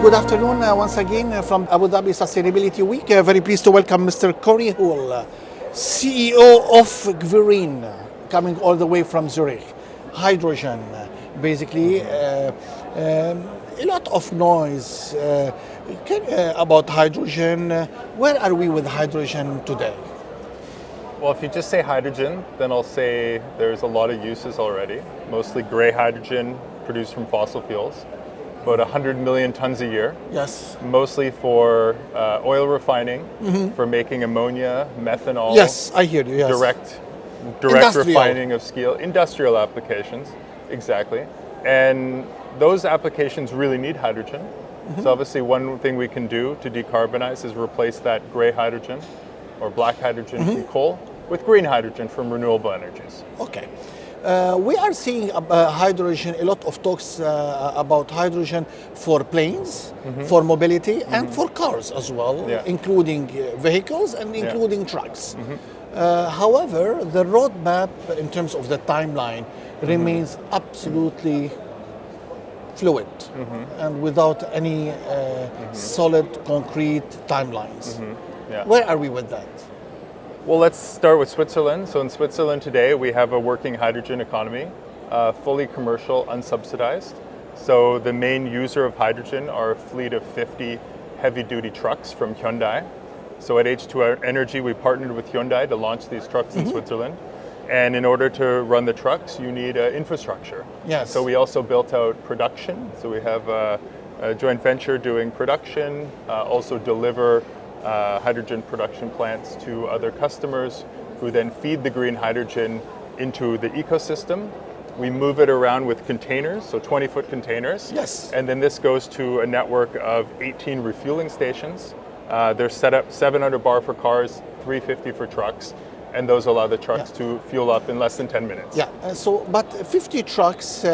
Good afternoon once again from Abu Dhabi Sustainability Week. Very pleased to welcome Mr. Houle, CEO of Kvyreen, coming all the way from Zurich. Hydrogen, basically, a lot of noise about hydrogen. Where are we with hydrogen today? Well, if you just say hydrogen, then I'll say there's a lot of uses already, mostly gray hydrogen produced from fossil fuels, about 100 million tons a year. Yes. Mostly for oil refining, for making ammonia, methanol. Yes, I hear you. Yes. Direct Industrial. refining of steel, industrial applications, exactly. And those applications really need hydrogen. So obviously one thing we can do to decarbonize is replace that gray hydrogen or black hydrogen from coal with green hydrogen from renewable energies. Okay. We are seeing hydrogen, a lot of talks about hydrogen for planes, for mobility, and for cars as well, including vehicles and including trucks. However, the roadmap in terms of the timeline remains absolutely fluid and without any solid, concrete timelines. Where are we with that? Well, let's start with Switzerland. So in Switzerland today, we have a working hydrogen economy, fully commercial, unsubsidized. So the main user of hydrogen are a fleet of 50 heavy-duty trucks from Hyundai. So at H2 Energy, we partnered with Hyundai to launch these trucks in Switzerland. And in order to run the trucks, you need infrastructure. Yes. So we also built out production. So we have a joint venture doing production, also deliver hydrogen production plants to other customers who then feed the green hydrogen into the ecosystem. We move it around with containers, so 20-foot containers. Yes. And then this goes to a network of 18 refueling stations. They're set up 700 bar for cars, 350 for trucks. And those allow the trucks to fuel up in less than 10 minutes. Yeah, but 50 trucks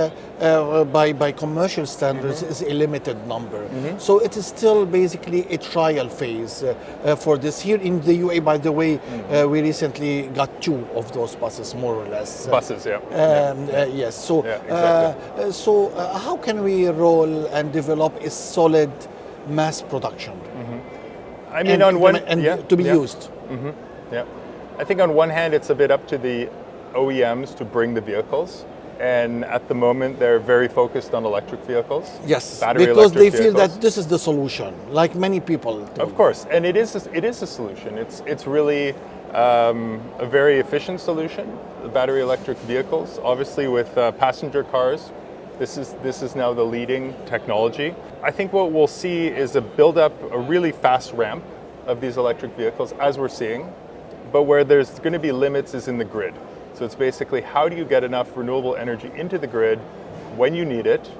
by commercial standards is a limited number. So it is still basically a trial phase for this. Here in the UAE, by the way, we recently got 2 of those buses, more or less. Buses, yes, so, exactly. So how can we roll and develop a solid mass production? I mean, to be used. Yeah. I think on one hand, it's a bit up to the OEMs to bring the vehicles. And at the moment, they're very focused on electric vehicles. Yes, battery because they electric feel vehicles. that this is the solution, like many people do. Of course, and it is a solution. It's really a very efficient solution, the battery electric vehicles. Obviously with passenger cars, this is now the leading technology. I think what we'll see is a really fast ramp of these electric vehicles, as we're seeing. But where there's going to be limits is in the grid. So it's basically how do you get enough renewable energy into the grid when you need it,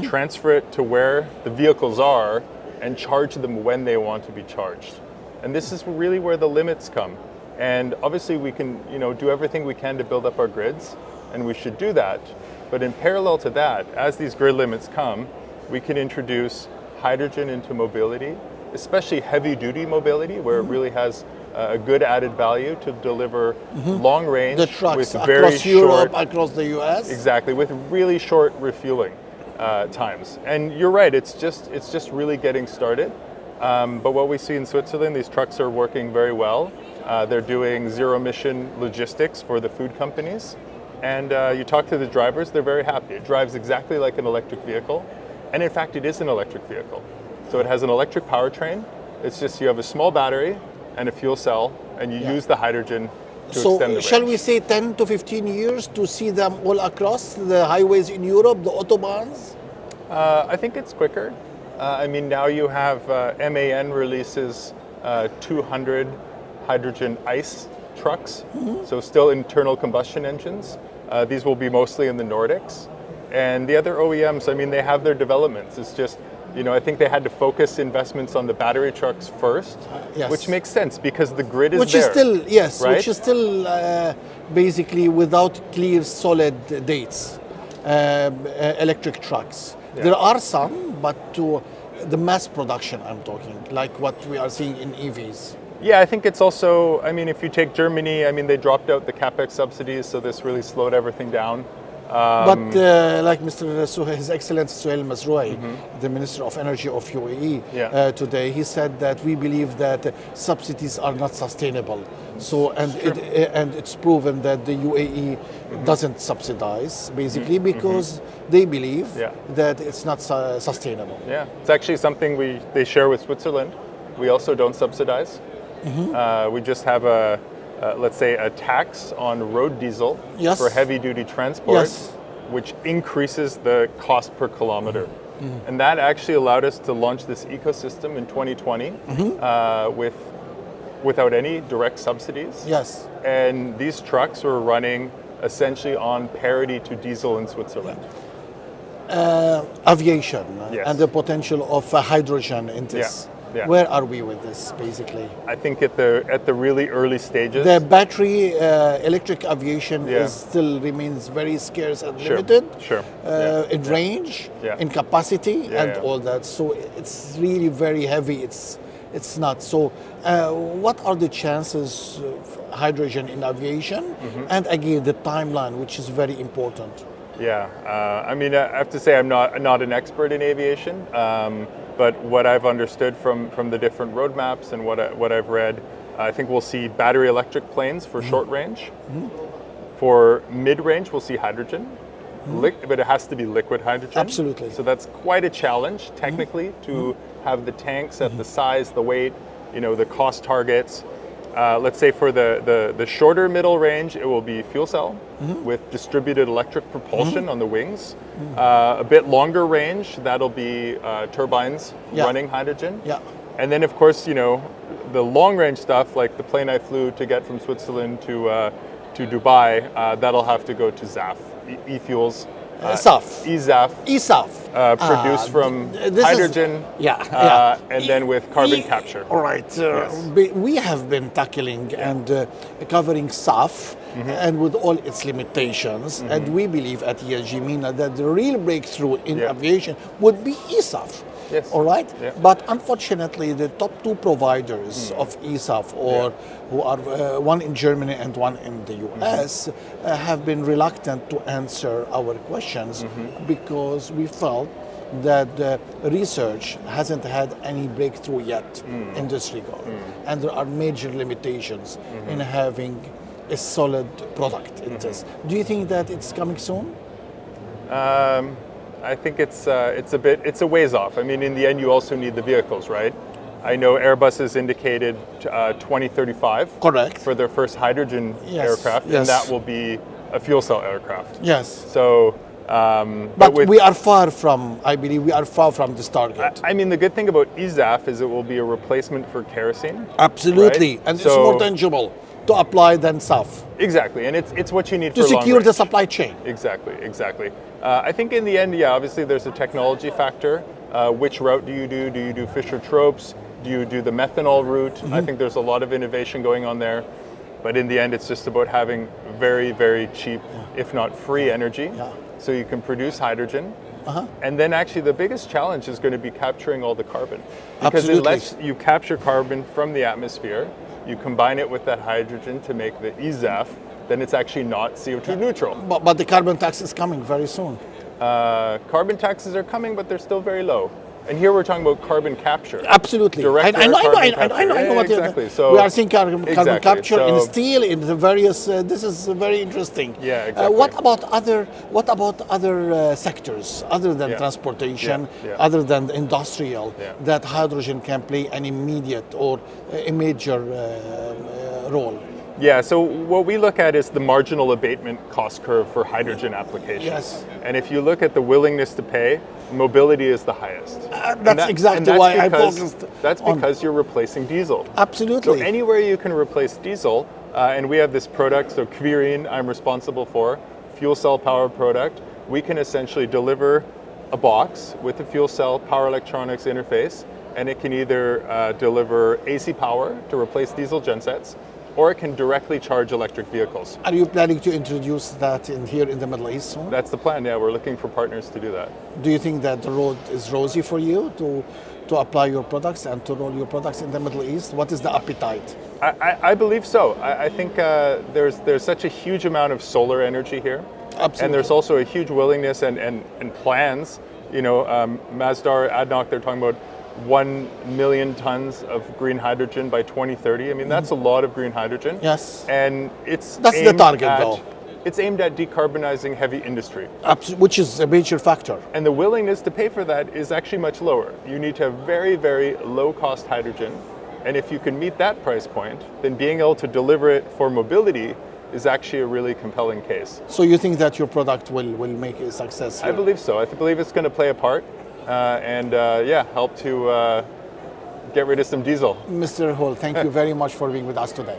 transfer it to where the vehicles are, and charge them when they want to be charged. And this is really where the limits come. And obviously we can do everything we can to build up our grids, and we should do that. But in parallel to that, as these grid limits come, we can introduce hydrogen into mobility, especially heavy-duty mobility, where it really has a good added value to deliver long range the trucks with across very Europe, short, across the US. Exactly, with really short refueling times. And you're right, it's just really getting started. But what we see in Switzerland, these trucks are working very well. They're doing zero-emission logistics for the food companies. And you talk to the drivers, they're very happy. It drives exactly like an electric vehicle. And in fact, it is an electric vehicle. So it has an electric powertrain. It's just you have a small battery and a fuel cell, and you use the hydrogen to extend the range. So shall we say 10 to 15 years to see them all across the highways in Europe, the autobahns? I think it's quicker. I mean, now you have MAN releases 200 hydrogen ICE trucks, so still internal combustion engines. These will be mostly in the Nordics. And the other OEMs, I mean, they have their developments. It's just, I think they had to focus investments on the battery trucks first, which makes sense because the grid is there. Which is still basically without clear, solid dates. Electric trucks. There are some, but to the mass production I'm talking, like what we are seeing in EVs. Yeah, I think it's also, I mean, if you take Germany, I mean, they dropped out the capex subsidies, so this really slowed everything down. But like His Excellency Suhail Mazroui, the Minister of Energy of UAE, today, he said that we believe that subsidies are not sustainable. So, and it's proven that the UAE doesn't subsidize, basically, because they believe that it's not sustainable. Yeah, it's actually something they share with Switzerland. We also don't subsidize. We just have let's say, a tax on road diesel for heavy-duty transport, which increases the cost per kilometer. And that actually allowed us to launch this ecosystem in 2020 without any direct subsidies. Yes. And these trucks were running essentially on parity to diesel in Switzerland. Aviation and the potential of hydrogen in this. Yeah. Where are we with this, basically? I think at the really early stages. The battery electric aviation still remains very scarce and limited in range, in capacity, and all that. So it's really very heavy. It's not. So what are the chances of hydrogen in aviation? And again, the timeline, which is very important. Yeah, I mean, I have to say I'm not an expert in aviation. But what I've understood from the different roadmaps and what I've read, I think we'll see battery electric planes for short range. For mid-range, we'll see hydrogen, but it has to be liquid hydrogen. Absolutely. So that's quite a challenge technically to have the tanks at the size, the weight, the cost targets. Let's say for the shorter middle range, it will be fuel cell with distributed electric propulsion on the wings. A bit longer range, that'll be turbines running hydrogen. And then, of course, the long range stuff, like the plane I flew to get from Switzerland to Dubai, that'll have to go to SAF, e-fuels. SAF. eSAF. Produced from hydrogen and then with carbon capture. All right. We have been tackling and covering SAF and with all its limitations. And we believe at ESG MENA that the real breakthrough in aviation would be eSAF. Yes. All right. But unfortunately, the top two providers of eSAF, who are one in Germany and one in the US, have been reluctant to answer our questions because we felt that research hasn't had any breakthrough yet in this regard. And there are major limitations in having a solid product in this. Do you think that it's coming soon? I think it's a ways off. I mean, in the end, you also need the vehicles, right? I know Airbus has indicated 2035 correct for their first hydrogen aircraft, and that will be a fuel cell aircraft. Yes. So, but we are far from. I believe we are far from this target. I mean, the good thing about eSAF is it will be a replacement for kerosene. Absolutely, right? And it's more tangible to apply than SAF. Exactly, and it's what you need to for secure the supply chain. Exactly. I think in the end, obviously there's a technology factor. Which route do you do? Do you do Fischer-Tropsch? Do you do the methanol route? I think there's a lot of innovation going on there. But in the end, it's just about having very, very cheap, if not free energy, so you can produce hydrogen. And then actually the biggest challenge is going to be capturing all the carbon. Because unless you capture carbon from the atmosphere, you combine it with that hydrogen to make the eSAF, then it's actually not CO2 neutral. But the carbon tax is coming very soon. Carbon taxes are coming, but they're still very low. And here we're talking about carbon capture. Absolutely. I know what exactly. So we are seeing carbon capture in steel, in the various. This is very interesting. Yeah, exactly. What about other sectors other than transportation, other than industrial, that hydrogen can play an immediate or a major role? Yeah, so what we look at is the marginal abatement cost curve for hydrogen applications. Yes. And if you look at the willingness to pay, mobility is the highest. That's exactly why I focused. That's because you're replacing diesel. Absolutely. So anywhere you can replace diesel, and we have this product, so Kvyreen I'm responsible for, fuel cell power product, we can essentially deliver a box with a fuel cell power electronics interface, and it can either deliver AC power to replace diesel gensets, or it can directly charge electric vehicles. Are you planning to introduce that here in the Middle East soon? That's the plan, yeah. We're looking for partners to do that. Do you think that the road is rosy for you to apply your products and to roll your products in the Middle East? What is the appetite? I believe so. I think there's such a huge amount of solar energy here. Absolutely. And there's also a huge willingness and plans. You know, Masdar, ADNOC, they're talking about 1 million tons of green hydrogen by 2030. I mean, that's a lot of green hydrogen. Yes. And that's the target, though. It's aimed at decarbonizing heavy industry. Which is a major factor. And the willingness to pay for that is actually much lower. You need to have very, very low cost hydrogen. And if you can meet that price point, then being able to deliver it for mobility is actually a really compelling case. So you think that your product will make a success here? I believe so. I believe it's going to play a part and help to get rid of some diesel. Mr. Houle, thank you very much for being with us today.